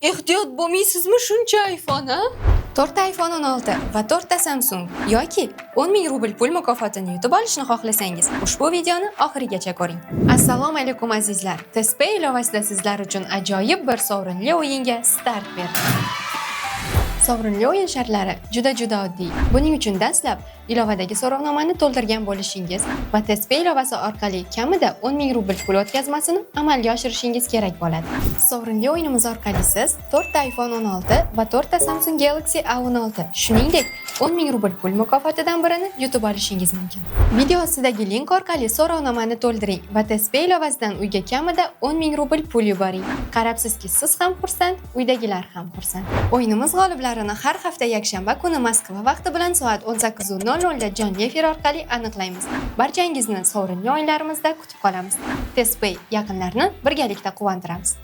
Ehtiyot bo'lmaysizmi shuncha iPhone, ha? 4 iPhone 16 va 4 ta Samsung yoki 10 ming rubl pul mukofotini yutib olishni xohlasangiz, ushbu videoni oxirigacha ko'ring. Assalomu alaykum azizlar. Tespay ilovasida sizlar uchun ajoyib bir sovrinli o'yinga start berdi. Sovrinli o'yin shartlari juda oddiy. Buning uchun dastlab ilovadagi so'rovnomani to'ldirgan bo'lishingiz va Tespay ilovasi orqali kamida 10 ming rubl pul o'tkazmasini amalga oshirishingiz kerak bo'ladi. Sovrinli o'yinimiz orqali siz 4 ta iPhone 16 va 4 ta Samsung Galaxy A16, shuningdek 10 ming rubl pul mukofotidan birini yutib olishingiz mumkin. Video ostidagi link orqali so'rovnomani to'ldiring va Tespay ilovasidan uyga kamida 10 ming rubl pul yuboring. Qarabsizki, siz ham xursand, uydagilar ham xursand. O'yinimiz g'oliblarini har hafta yakshanba kuni Moskva vaqti bilan soat 18:00 da jonli efir orqali aniqlaymiz. Barchangizni sovrinli o'yinlarimizda kutib qolamiz. Tespay yaqinlarni birgalikda quvontiramiz.